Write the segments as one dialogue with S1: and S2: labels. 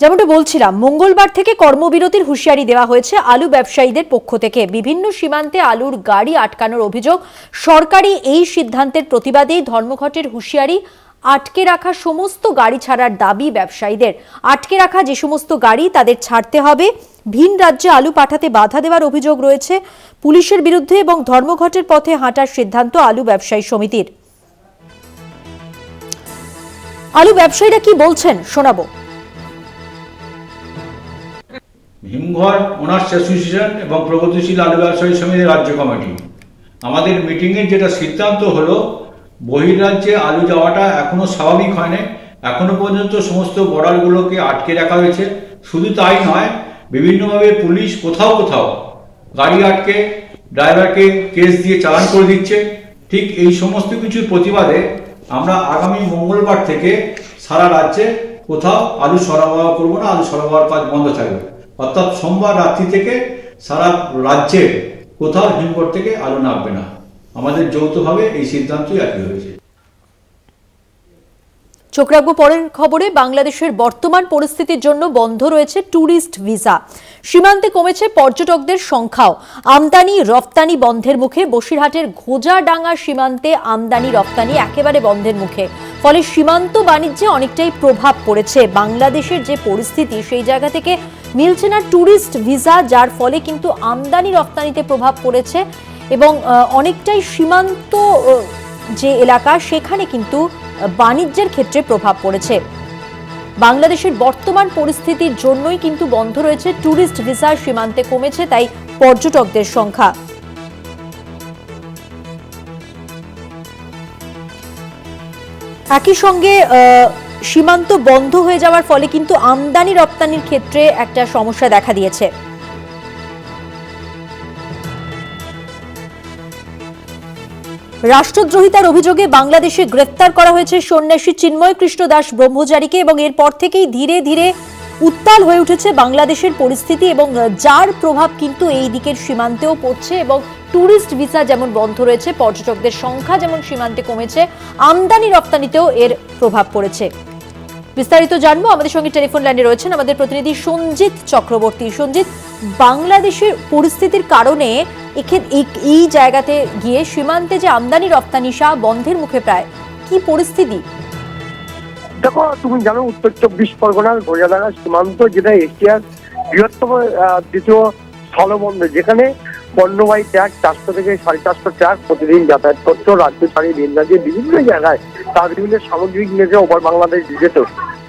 S1: যেমনটা বলছিলাম, মঙ্গলবার থেকে কর্মবিরতির হুঁশিয়ারি দেওয়া হয়েছে আলু ব্যবসায়ীদের পক্ষ থেকে। বিভিন্ন সীমান্তে আলুর গাড়ি আটকানোর অভিযোগ। সরকারি এই সিদ্ধান্তের প্রতিবাদেই ধর্মঘটের হুঁশিয়ারি। আটকে রাখা সমস্ত গাড়ি ছাড়ার দাবি ব্যবসায়ীদের। আটকে রাখা যে সমস্ত গাড়ি তাদের ছাড়তে হবে। ভিন রাজ্যে আলু পাঠাতে বাধা দেওয়ার অভিযোগ রয়েছে পুলিশের বিরুদ্ধে এবং ধর্মঘটের পথে হাঁটার সিদ্ধান্ত আলু ব্যবসায়ী সমিতির। আলু ব্যবসায়ীরা কি বলছেন শোনাবো।
S2: হিমঘর ওনার্স অ্যাসোসিয়েশন এবং প্রগতিশীল আলু ব্যবসায়ী সমিতির রাজ্য কমিটি আমাদের মিটিংয়ের যেটা সিদ্ধান্ত হলো, বহির্রাজ্যে আলু যাওয়াটা এখনো স্বাভাবিক হয় না। এখনো পর্যন্ত সমস্ত বর্ডারগুলোকে আটকে রাখা হয়েছে। শুধু তাই নয়, বিভিন্নভাবে পুলিশ কোথাও কোথাও গাড়ি আটকে ড্রাইভারকে কেস দিয়ে চালান করে দিচ্ছে। ঠিক এই সমস্ত কিছুর প্রতিবাদে আমরা আগামী মঙ্গলবার থেকে সারা রাজ্যে কোথাও আলু সরবরাহ করবো না, আলু সরবরাহ কাজ বন্ধ থাকবে। অর্থাৎ সোমবার রাত্রি থেকে সারা রাজ্যে কোথাও হিমঘর থেকে আলু নামবে না। আমাদের যৌথভাবে এই সিদ্ধান্তই একই হয়েছে।
S1: চোখ রাখবো পরের খবরে। বাংলাদেশের বর্তমান পরিস্থিতির জন্য বন্ধ রয়েছে ট্যুরিস্ট ভিসা। সীমান্তে কমেছে পর্যটকদের সংখ্যাও। আমদানি রপ্তানি বন্ধের মুখে। বসিরহাটের ঘোজাডাঙ্গা সীমান্তে আমদানি রপ্তানি একেবারে বন্ধের মুখে। ফলে সীমান্ত বাণিজ্যে অনেকটাই প্রভাব পড়েছে। বাংলাদেশের যে পরিস্থিতি, সেই জায়গা থেকে মিলছে না ট্যুরিস্ট ভিসা, যার ফলে কিন্তু আমদানি রপ্তানিতে প্রভাব পড়েছে এবং অনেকটাই সীমান্ত যে এলাকা, সেখানে কিন্তু বাণিজ্যের ক্ষেত্রে প্রভাব পড়েছে। বাংলাদেশের বর্তমান পরিস্থিতির জন্যই কিন্তু বন্ধ রয়েছে ট্যুরিস্ট ভিসা। সীমান্তে কমেছে তাই পর্যটকদের সংখ্যা। একই সঙ্গে সীমান্ত বন্ধ হয়ে যাওয়ার ফলে কিন্তু আমদানি রপ্তানির ক্ষেত্রে একটা সমস্যা দেখা দিয়েছে। রাষ্ট্রদ্রোহিতার অভিযোগে বাংলাদেশে গ্রেফতার করা হয়েছে সন্ন্যাসী চিন্ময় কৃষ্ণ দাস ব্রহ্মচারীকে এবং এরপর থেকেই ধীরে ধীরে উত্তাল হয়ে উঠেছে বাংলাদেশের পরিস্থিতি এবং যার প্রভাব কিন্তু এই দিকের সীমান্তেও পড়ছে। এবং ট্যুরিস্ট ভিসা যেমন বন্ধ রয়েছে, পর্যটকদের সংখ্যা যেমন সীমান্তে কমেছে, আমদানি রপ্তানিতেও এর প্রভাব পড়েছে। বিস্তারিত জানবো। আমাদের সঙ্গে টেলিফোন লাইনে রয়েছেন আমাদের প্রতিনিধি সঞ্জিত চক্রবর্তী। সঞ্জিত, বাংলাদেশের পরিস্থিতির কারণে এই জায়গাতে গিয়ে সীমান্তে যে আমদানি রপ্তানি বন্ধের মুখে প্রায়, কি পরিস্থিতি?
S3: দেখো, তুমি জানো উত্তর 24 পরগনার ঘোজাডাঙ্গা সীমান্ত, যেটা এশিয়ার বৃহত্তম দ্বিতীয় স্থলবন্দর, যেখানে পণ্যবাহী ট্রাক 400 থেকে 450 ট্রাক প্রতিদিন যাতায়াত করতো রাজ্য ছাড়িয়ে ভিন রাজ্যে বিভিন্ন জায়গায় তার বিভিন্ন সামগ্রিক নিয়ে ওপর বাংলাদেশ যেত।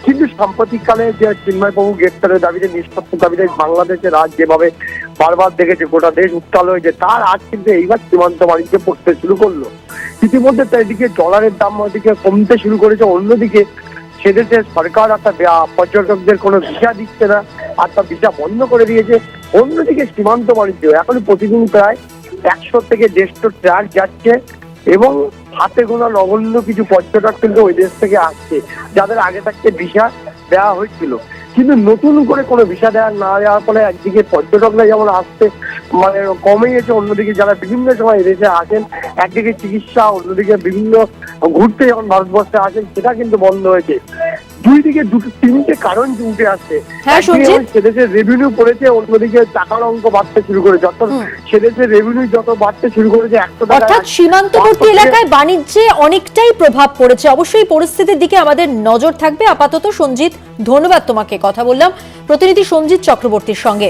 S3: কিন্তু সাম্প্রতিককালে যে চিন্ময়বাবু গ্রেপ্তারের দাবিতে, নিষ্পত্তির দাবিতে বাংলাদেশের রাজ যেভাবে বারবার দেখেছে গোটা দেশ উত্তাল হয়েছে, তার আজ কিন্তু এইবার সীমান্ত বাণিজ্য পড়তে শুরু করলো। ইতিমধ্যে এদিকে ডলারের দাম ওদিকে কমতে শুরু করেছে, অন্যদিকে সেদেশে সরকার একটা পর্যটকদের কোনো ভিসা দিচ্ছে না, আর তা ভিসা বন্ধ করে দিয়েছে। অন্যদিকে সীমান্ত বাণিজ্য এখন প্রতিদিন প্রায় 100 থেকে 150 ট্রাক যাচ্ছে এবং হাতে গোনা নগণ্য কিছু পর্যটক কিন্তু ওই দেশ থেকে আসছে, যাদের আগে থাকতে ভিসা দেওয়া হয়েছিল। কিন্তু নতুন করে কোনো ভিসা না দেওয়ার ফলে একদিকে পর্যটকরা যেমন আসতে মানে কমে গেছে, অন্যদিকে যারা বিভিন্ন সময় এদেশে আসেন, একদিকে চিকিৎসা, অন্যদিকে বিভিন্ন ঘুরতে যখন ভারতবর্ষে আসেন, সেটা কিন্তু বন্ধ হয়েছে। দুই দিকে তিনটে কারণ উঠে আসছে। সেদেশের রেভিনিউ পড়েছে, অন্যদিকে টাকার অঙ্ক বাড়তে শুরু করেছে। অর্থাৎ সেদেশের রেভিনিউ যত বাড়তে শুরু করেছে,
S1: অর্থাৎ সীমান্তবর্তী এলাকায় বাণিজ্যে অনেকটাই প্রভাব পড়েছে। অবশ্যই পরিস্থিতির দিকে আমাদের নজর থাকবে। আপাতত সঞ্জিত, ধন্যবাদ তোমাকে। কথা বললাম প্রতিনিধি সঞ্জিত চক্রবর্তীর সঙ্গে।